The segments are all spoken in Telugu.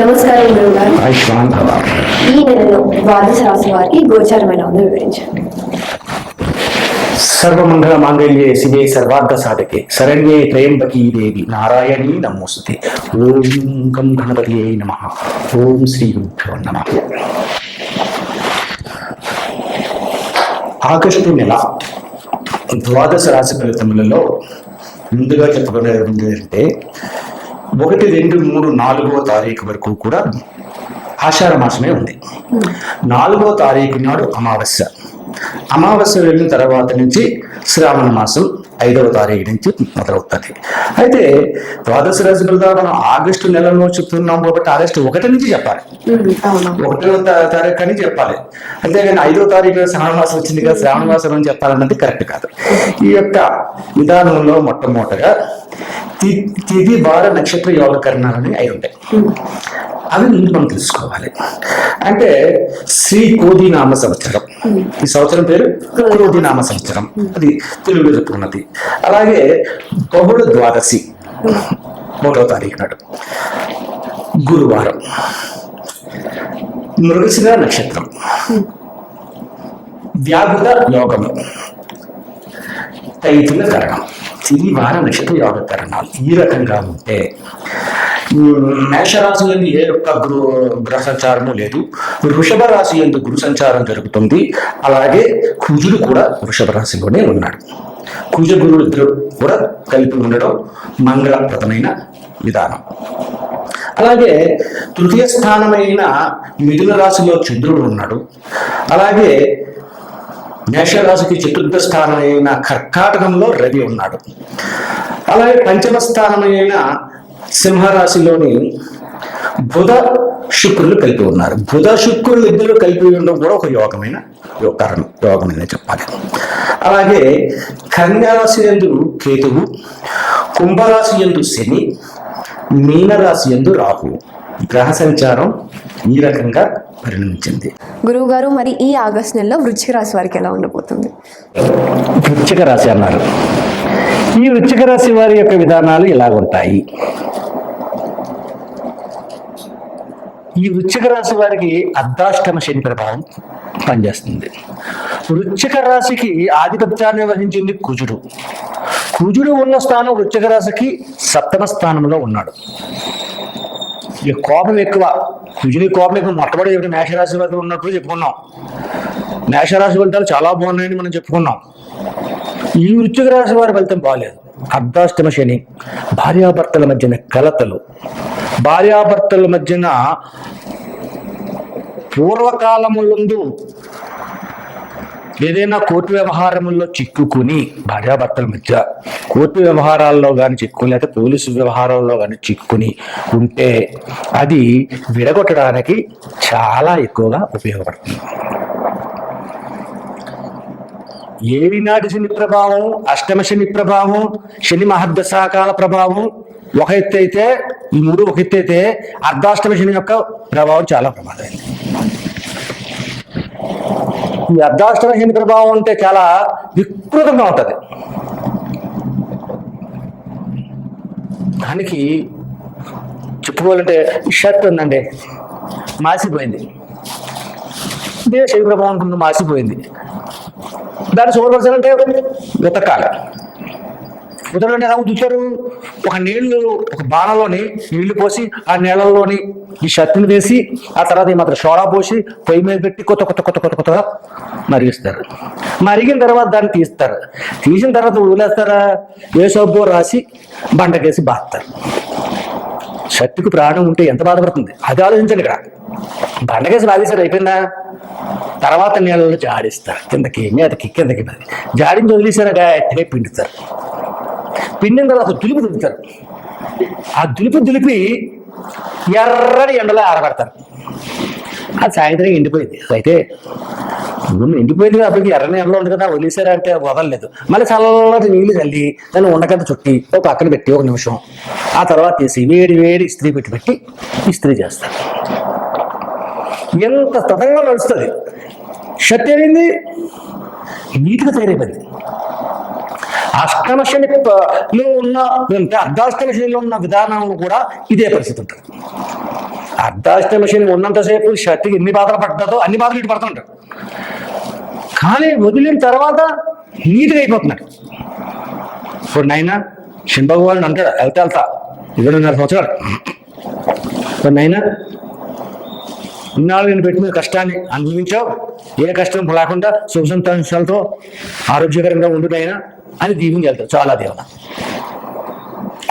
నమస్కారం గురువు గారు. ఆయుష్మాన్ భవ. ఈ నెలలో ద్వాదశ రాశి వారికి గోచారం ఎలా ఉందో వివరించండి. సర్వమంగళ మాంగళ్యే శివే సర్వార్థ సాధకే శరణ్యే త్రయంబకీ దేవి నారాయణీ నమోస్తుతే. ఓం గం గణపతియే నమః. ఓం శ్రీ గురుభ్యో నమః. ఆగస్టు నెల ద్వాదశ రాశి ఫలితములలో ముందుగా చెప్పుకునేది ఏంటంటే 1, 2, 3, 4వ తారీఖు వరకు కూడా ఆషాఢ మాసమే ఉంది. 4వ తారీఖు నాడు అమావాస్య. అమావాస్య వెళ్ళిన తర్వాత నుంచి శ్రావణ మాసం 5వ తారీఖు నుంచి మొదలవుతుంది. అయితే ద్వాదశ రాశి ఫలితాలు మనం ఆగస్టు నెలలో చెప్తున్నాం కాబట్టి ఆగస్టు 1 నుంచి చెప్పాలి. 1వ తారీఖు అని చెప్పాలి. అంతేగాని 5వ తారీఖు శ్రావణ మాసం వచ్చింది కదా శ్రావణ మాసం అని చెప్పాలన్నది కరెక్ట్ కాదు. ఈ యొక్క విధానంలో మొట్టమొదటగా తిథి వార నక్షత్ర యోగకరణాలని అయి ఉంటాయి. అవి ముందు మనం తెలుసుకోవాలి. అంటే శ్రీ క్రోధినామ సంవత్సరం, ఈ సంవత్సరం పేరు క్రోధినామ సంవత్సరం, అది తెలుగులో చెప్పుకున్నది. అలాగే బహుళ ద్వాదశి 1వ తారీఖు నాడు గురువారం, మృగశిర నక్షత్రం, వ్యాఘ్ర యోగము, తైతుల కరణం, తిరిగి వార నక్షత్ర యోగ కరణాలు ఈ రకంగా ఉంటే మేషరాశి ఎందు ఏ యొక్క గ్రహ సంచారము లేదు. వృషభ రాశి ఎందు గురు సంచారం జరుగుతుంది. అలాగే కుజుడు కూడా వృషభ రాశిలోనే ఉన్నాడు. కుజ గురుడు ఇద్దరు కూడా కలిపి ఉండడం మంగళప్రదమైన విధానం. అలాగే తృతీయ స్థానమైన మిథున రాశిలో చంద్రుడు ఉన్నాడు. అలాగే మేషరాశికి చతుర్థ స్థానమైన కర్కాటకంలో రవి ఉన్నాడు. అలాగే పంచమ స్థానమైన సింహరాశిలోని బుధ శుక్రులు కలిపి ఉన్నారు. బుధ శుక్రులు ఇద్దరు కలిపి ఉండడం కూడా ఒక యోగమనే చెప్పాలి. అలాగే కన్యారాశి యందు కేతువు, కుంభరాశి యందు శని, మీనరాశి యందు రాహు. గ్రహ సంచారం ఈ రకంగా పరిణమించింది. గురువు గారు, మరి ఈ ఆగస్టు నెలలో వృశ్చిక రాశి వారికి ఎలా ఉండబోతుంది? వృశ్చిక రాశి అన్నారు. ఈ వృశ్చిక రాశి వారి యొక్క విధానాలు ఇలాగుంటాయి. ఈ వృశ్చిక రాశి వారికి అర్ధాష్టమ శని ప్రభావం పనిచేస్తుంది. వృశ్చిక రాశికి ఆధిపత్యాన్ని వహించింది కుజుడు. కుజుడు ఉన్న స్థానం వృశ్చిక రాశికి 7వ స్థానంలో ఉన్నాడు. ఈ కోపం ఎక్కువ, కుజుని కోపం ఎక్కువ. మొట్టమొదటి మేషరాశి వారికి ఉన్నప్పుడు చెప్పుకున్నాం. మేషరాశి ఫలితాలు చాలా బాగున్నాయని మనం చెప్పుకున్నాం. ఈ వృశ్చిక రాశి వారి ఫలితం బాగాలేదు. అర్ధాష్టమ శని, భార్యాభర్తల మధ్యన కలతలు, భార్యాభర్తల మధ్యన పూర్వకాలములందు ఏదైనా కోర్టు వ్యవహారముల్లో చిక్కుకుని, భార్యాభర్తల మధ్య కోర్టు వ్యవహారాల్లో కానీ చిక్కుకుని, లేకపోతే పోలీసు వ్యవహారాల్లో కానీ చిక్కుకుని ఉంటే అది విడగొట్టడానికి చాలా ఎక్కువగా ఉపయోగపడుతుంది. ఏవి నాటి శని ప్రభావం, అష్టమ శని ప్రభావం, శని మహర్దశాకాల ప్రభావం ఒక ఎత్తు అయితే, ఈ 3 ఒక ఎత్తు అయితే, అర్ధాష్టమ శని యొక్క ప్రభావం చాలా ప్రమాదమైంది. ఈ అర్ధాష్టమ శని ప్రభావం అంటే చాలా వికృతంగా ఉంటుంది. దానికి చెప్పుకోవాలంటే షర్ట్ ఉందండి, మాసిపోయింది. ఇదే శని ప్రభావం అనుకుంటే మాసిపోయింది. దాన్ని శుభ్రపరచాలంటే ఉతకాలి. ఉతకంటే ఎలా ఉతుకుతారు? ఒక బాణలోని నీళ్లు పోసి ఆ నీళ్ళలోని ఈ షర్టును వేసి ఆ తర్వాత మాత్రం సోడా పోసి పొయ్యి మీద పెట్టి కొత్తగా మరిగిస్తారు. మరిగిన తర్వాత దాన్ని తీస్తారు. తీసిన తర్వాత వదిలేస్తారా? ఏ సబ్బు రాసి బండకేసి బాస్తారు. షర్టుకు ప్రాణం ఉంటే ఎంత బాధపడుతుంది అది ఆలోచించండి. ఇక్కడ బండకేసి బాధేశారు, అయిపోయిందా? తర్వాత నీళ్ళలో జాడిస్తారు, కిందకి మీదకి కిందకి జాడించి వదిలేసారా గట్టిగా పిండుతారు. పిండిన తర్వాత దులిపి దులుపుతారు. ఆ దులిపి ఎర్రని ఎండలో ఆరబెడతారు. అది సాయంత్రం ఎండిపోయింది. అయితే ఎండిపోయింది కాబట్టి ఎర్రని ఎండలో ఉంది కదా, వదిలేసారా అంటే వదలలేదు. మళ్ళీ చల్లటి నీళ్లు చల్లి దాన్ని ఉండకంత చుట్టి ఒక పక్కన పెట్టి 1 నిమిషం ఆ తర్వాత తీసి వేడి ఇస్త్రీ పెట్టి ఇస్త్రీ చేస్తారు. ఎంత తతంగా నడుస్తుంది. షర్ట్ ఏమైంది? నీట్గా తయారైపోయింది. అష్టమ శనిలో ఉన్న అర్ధాష్టమ శనిలో ఉన్న విధానంలో కూడా ఇదే పరిస్థితి ఉంటుంది. అర్ధాష్టమ శని ఉన్నంతసేపు శక్తికి ఎన్ని బాధలు పడ్డదో అన్ని బాధలు ఇటు పడుతుంటాడు. కానీ వదిలిన తర్వాత నీట్గా అయిపోతున్నాడు. ఇప్పుడు నైనా శని భగవాన్ అంటాడు, వెళ్తా 20.5 సంవత్సరాలు. ఇప్పుడు నైనా ఇన్నాళ్ళు నేను పెట్టిన కష్టాన్ని అనుభవించావు, ఏ కష్టం లేకుండా సుఖ సంతోషాలతో ఆరోగ్యకరంగా ఉండునైనా అని దీవించి వెళ్తాడు. చాలా దేవున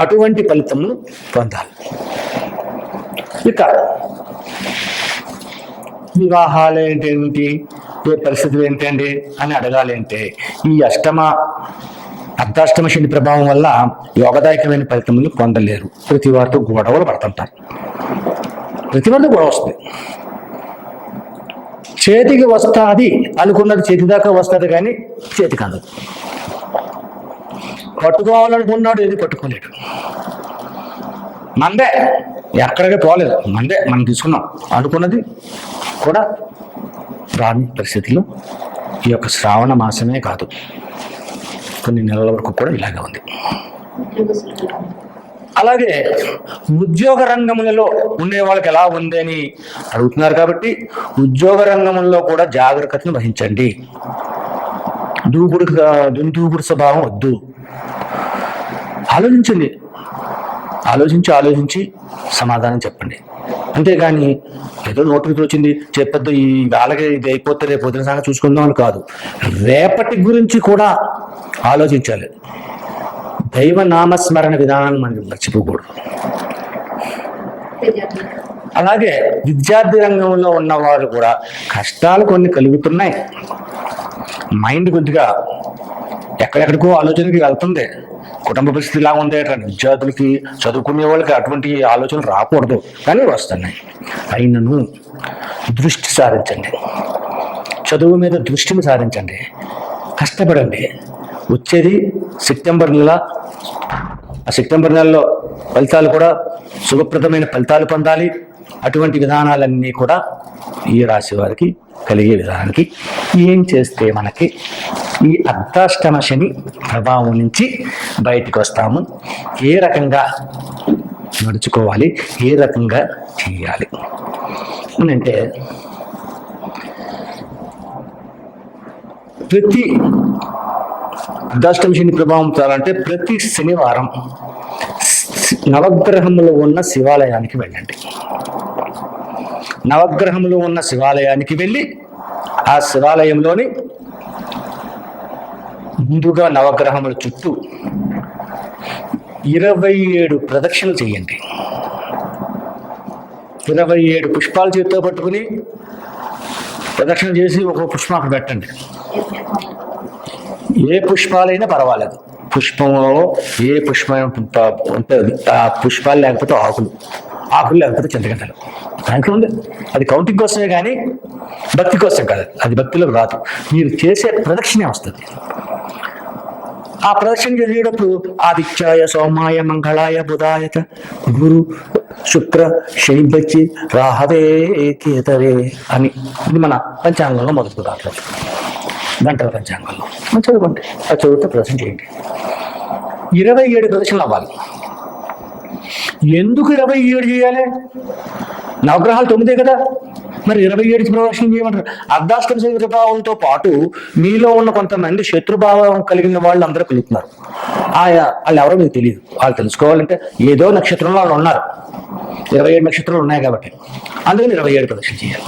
అటువంటి ఫలితమును పొందాలి. ఇక వివాహాలు ఏంటేంటి, ఏ పరిస్థితులు ఏంటండి అని అడగాలంటే ఈ అర్ధాష్టమ శని ప్రభావం వల్ల యోగదాయకమైన ఫలితములు పొందలేరు. ప్రతి వారితో గొడవలు పడుతుంటారు, ప్రతి వారితో గొడవ వస్తుంది. చేతికి వస్తుంది అనుకున్నది చేతి దాకా వస్తుంది కానీ చేతికి అందదు. పట్టుకోవాలనుకున్నాడు, ఏది పట్టుకోలేడు. మందే ఎక్కడికి పోలేదు, మందే మనం తీసుకున్నాం అనుకున్నది కూడా రాని పరిస్థితిలో ఈ యొక్క శ్రావణ మాసమే కాదు, కొన్ని నెలల వరకు కూడా ఇలాగే ఉంది. అలాగే ఉద్యోగ రంగములలో ఉండే వాళ్ళకి ఎలా ఉంది అని అడుగుతున్నారు కాబట్టి ఉద్యోగ రంగంలో కూడా జాగ్రత్తను వహించండి. దూకుడు స్వభావం వద్దు. ఆలోచించండి, ఆలోచించి సమాధానం చెప్పండి. అంతేగాని ఏదో నోటికి వచ్చింది చెప్పొద్దు, ఈ వాళ్ళకి ఇది అయిపోతే రేపు పొద్దున సంగతి చూసుకుందాం అని కాదు. రేపటి గురించి కూడా ఆలోచించాలి. దైవ నామస్మరణ విధానాన్ని మనం మర్చిపోకూడదు. అలాగే విద్యార్థి రంగంలో ఉన్నవారు కూడా కష్టాలు కొన్ని కలుగుతున్నాయి. మైండ్ కొద్దిగా ఎక్కడెక్కడికో ఆలోచనకి వెళ్తుంది. కుటుంబ పరిస్థితి ఇలా ఉంది. విద్యార్థులకి, చదువుకునే వాళ్ళకి అటువంటి ఆలోచనలు రాకూడదు, కానీ వస్తున్నాయి. అయినను దృష్టి సారించండి, చదువు మీద దృష్టిని సారించండి, కష్టపడండి. వచ్చేది సెప్టెంబర్ నెల. ఆ సెప్టెంబర్ నెలలో ఫలితాలు కూడా శుభప్రదమైన ఫలితాలు పొందాలి. అటువంటి విధానాలన్నీ కూడా ఈ రాశి వారికి కలిగే విధానానికి ఏం చేస్తే మనకి ఈ అర్ధాష్టమ శని ప్రభావం నుంచి బయటికి వస్తాము, ఏ రకంగా నడుచుకోవాలి, ఏ రకంగా చేయాలి అంటే ప్రతి అర్ధాష్టమ శని ప్రభావం చాలంటే ప్రతి శనివారం నవగ్రహములు ఉన్న శివాలయానికి వెళ్ళండి. నవగ్రహములు ఉన్న శివాలయానికి వెళ్ళి ఆ శివాలయంలోని ముందుగా నవగ్రహముల చుట్టూ 27 ప్రదక్షిణలు చేయండి. 27 పుష్పాలు చేతితో పట్టుకుని ప్రదక్షిణ చేసి ఒక పుష్పం అక్కడ పెట్టండి. ఏ పుష్పాలైనా పర్వాలేదు, పుష్పంలో ఏ పుష్పం ఉంటుంది. ఆ పుష్పాలు లేకపోతే ఆకులు లేకపోతే చింతగడ్డలు, దాంట్లో ఉంది. అది కౌంటింగ్ కోసమే కానీ భక్తి కోసం కాదు, అది భక్తిలోకి రాదు. మీరు చేసే ప్రదక్షిణే వస్తుంది. ఆ ప్రదక్షిణ చేసేటప్పుడు ఆదిత్యాయ సోమాయ మంగళాయ బుధాయ గురు శుక్ర శనిబచ్చి రాహవే కేతవే అని ఇది మన పంచాంగంలో మొదటి దాంట్లో గంటల పంచాంగంలో చదువుకోండి. అది చదువుతూ ప్రదర్శన చేయండి. 27 ప్రదర్శనలు అవ్వాలి. ఎందుకు 27 చేయాలి? నవగ్రహాలు 9 కదా, మరి 27 ప్రదర్శన చేయమంటారు. అర్ధాష్టమ శని ప్రభావంతో పాటు మీలో ఉన్న కొంతమంది శత్రుభావం కలిగిన వాళ్ళు అందరూ కలుగుతున్నారు. వాళ్ళు ఎవరో మీకు తెలియదు. వాళ్ళు తెలుసుకోవాలంటే ఏదో నక్షత్రంలో వాళ్ళు ఉన్నారు. 27 నక్షత్రాలు ఉన్నాయి కాబట్టి అందుకని 27 ప్రదక్షిణ చేయాలి.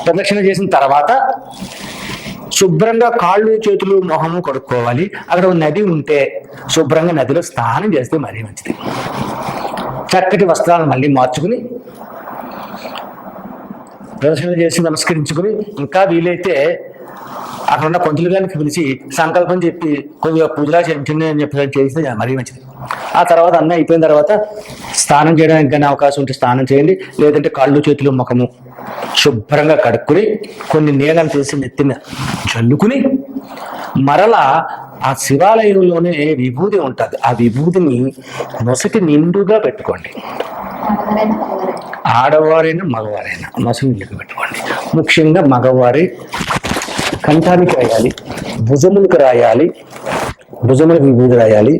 ప్రదక్షిణ చేసిన తర్వాత శుభ్రంగా కాళ్ళు చేతులు మొహము కడుక్కోవాలి. అక్కడ నది ఉంటే శుభ్రంగా నదిలో స్నానం చేస్తే మరీ మంచిది. చక్కటి వస్త్రాలను మళ్ళీ మార్చుకుని ప్రదక్షిణ చేసి నమస్కరించుకుని, ఇంకా వీలైతే అక్కడ ఉన్న పంతులు గారికి పిలిచి సంకల్పం చెప్పి కొద్దిగా పూజలా చేయండి అని చెప్పి చేస్తే మరీ మంచిది. ఆ తర్వాత అన్నీ అయిపోయిన తర్వాత స్నానం చేయడానికి కానీ అవకాశం ఉంటే స్నానం చేయండి. లేదంటే కాళ్ళు చేతులు ముఖము శుభ్రంగా కడుక్కుని కొన్ని నీళ్ళని తీసి నెత్తిన చల్లుకుని మరలా ఆ శివాలయంలోనే విభూతి ఉంటుంది. ఆ విభూతిని నొసటి నిండుగా పెట్టుకోండి. ఆడవారైనా మగవారైనా నొసటి నిండుగా పెట్టుకోండి. ముఖ్యంగా మగవారి కంఠానికి రాయాలి, భుజములకు రాయాలి, భుజములకు విభూది రాయాలి,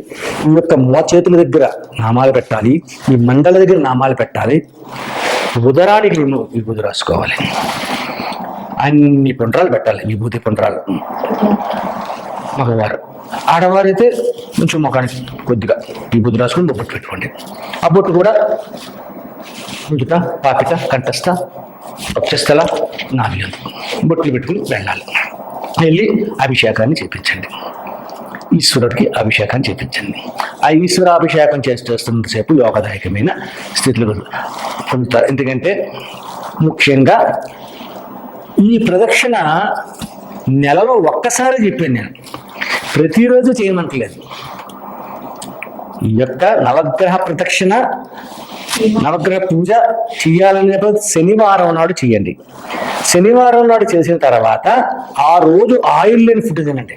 ఈ యొక్క చేతుల దగ్గర నామాలు పెట్టాలి, ఈ మండల దగ్గర నామాలు పెట్టాలి, ఉదరానికి విభూది రాసుకోవాలి, అన్ని పుండ్రాలు పెట్టాలి, విభూతి పుండ్రాలు. మగవారు, ఆడవారైతే కొంచెం ముఖానికి కొద్దిగా విభూతి రాసుకుని బొట్టు పెట్టుకోండి. ఆ బొట్టు కూడా నుదుట, పాపిట, కంఠస్థ, వక్షస్థల, నాభి బొట్లు పెట్టుకుని వెళ్ళాలి. వెళ్ళి అభిషేకాన్ని చేపించండి, ఈశ్వరుడికి అభిషేకాన్ని చేపించండి. ఆ ఈశ్వరాభిషేకం చేస్తున్నంతసేపు యోగదాయకమైన స్థితిలో పొందుతారు. ఎందుకంటే ముఖ్యంగా ఈ ప్రదక్షిణ నెలలో ఒక్కసారి చెప్పాను నేను, ప్రతిరోజు చేయమంటలేదు. ఈ యొక్క నవగ్రహ ప్రదక్షిణ, నవగ్రహ పూజ చేయాలని శనివారం నాడు చేయండి. శనివారం నాడు చేసిన తర్వాత ఆ రోజు ఆయిల్ లేని ఫుడ్ తినండి.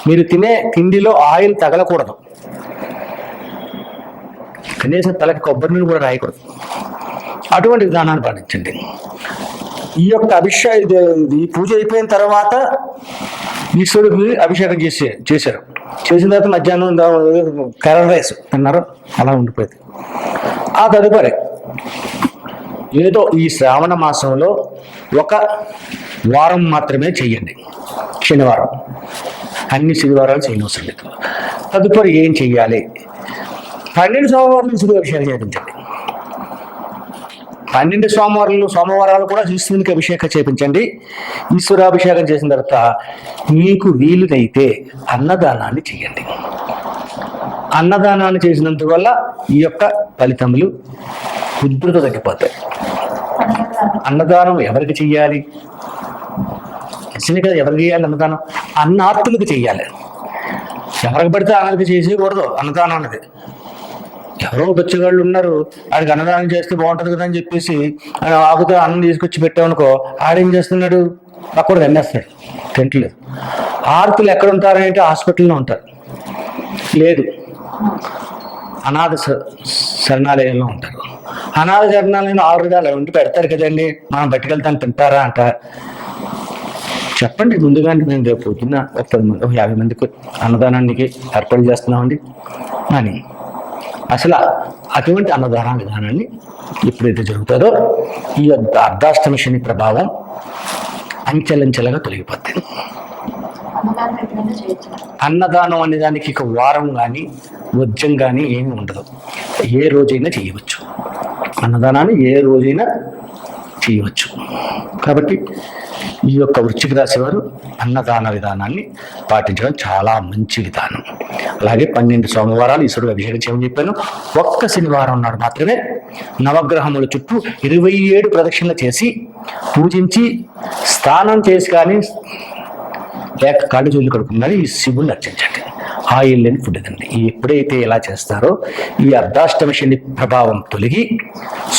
మీరు తినే తిండిలో ఆయిల్ తగలకూడదు, కనీసం తలకి కొబ్బరి నీళ్ళు కూడా రాయకూడదు. అటువంటి విధానాన్ని పాటించండి. ఈ యొక్క ఈ పూజ అయిపోయిన తర్వాత ఈశ్వరుడికి అభిషేకం చేశారు. చేసిన తర్వాత మధ్యాహ్నం కర్ర రైస్ అన్నారు, అలా ఉండిపోయింది. ఆ తదుపరి ఏదో ఈ శ్రావణ మాసంలో ఒక వారం మాత్రమే చెయ్యండి, శనివారం. అన్ని శనివారాలు చేయనవసరం లేదు. తదుపరి ఏం చెయ్యాలి? 12 సోమవారాలు ఈశ్వరుడికి అభిషేకం చేయించండి. 12 సోమవారాలు కూడా ఈశ్వరునికి అభిషేకం చేయించండి. ఈశ్వరాభిషేకం చేసిన తర్వాత మీకు వీలునైతే అన్నదానాన్ని చేయండి. అన్నదానాన్ని చేసినందువల్ల ఈ యొక్క ఫలితములు ఉధృత తగ్గిపోతాయి. అన్నదానం ఎవరికి చెయ్యాలి? నిజమే కదా, ఎవరికి చేయాలి అన్నదానం? అన్నార్తులకు చెయ్యాలి. ఎవరికి పడితే అన్నది చేసేయకూడదు అన్నదానం అన్నది. ఎవరో బచ్చగాళ్ళు ఉన్నారు, ఆడికి అన్నదానం చేస్తే బాగుంటుంది కదా అని చెప్పేసి ఆకుతో అన్నం తీసుకొచ్చి పెట్టామనుకో, ఆడేం చేస్తున్నాడు? అక్కడ తినేస్తాడు, తింటలేదు. ఆర్తులు ఎక్కడ ఉంటారంటే హాస్పిటల్లో ఉంటారు, లేదు అనాథ శరణాలయంలో ఉంటారు. అనాథ శరణాలయంలో ఆల్రెడీ అలా ఉండి పెడతారు కదండి, మనం బయటకెళ్తాను తింటారా అంట. చెప్పండి ముందుగానే, మేము రేపు పొద్దున్న 50 మందికి అన్నదానానికి ఏర్పాటు చేస్తున్నామండి అని. అసలు అటువంటి అన్నదాన విధానాన్ని ఎప్పుడైతే జరుగుతుందో ఈ అర్ధాష్టమి శని ప్రభావం అంచెలంచెలుగా తొలగిపోతుంది. అన్నదానం అనే దానికి ఇక వారం కానీ వజ్రం కానీ ఏమి ఉండదు, ఏ రోజైనా చేయవచ్చు. అన్నదానాన్ని ఏ రోజైనా చేయవచ్చు. కాబట్టి ఈ యొక్క వృశ్చిక రాశి వారు అన్నదాన విధానాన్ని పాటించడం చాలా మంచి విధానం. అలాగే 12 సోమవారాలు ఈశ్వరుడు అభిషేకం చేయమని చెప్పాను. ఒక్క శనివారం నాడు మాత్రమే నవగ్రహముల చుట్టూ 27 ప్రదక్షిణలు చేసి పూజించి స్నానం చేసి కానీ లేక కాళ్ళు చేతులు కడుక్కుని ఈ శివుని అర్చించండి. ఆయిల్ లేని ఫుడ్ తినండి. ఎప్పుడైతే ఇలా చేస్తారో ఈ అర్ధాష్టమి శని ప్రభావం తొలగి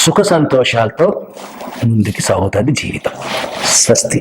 సుఖ సంతోషాలతో ముందుకు సాగుతుంది జీవితం. స్వస్తి.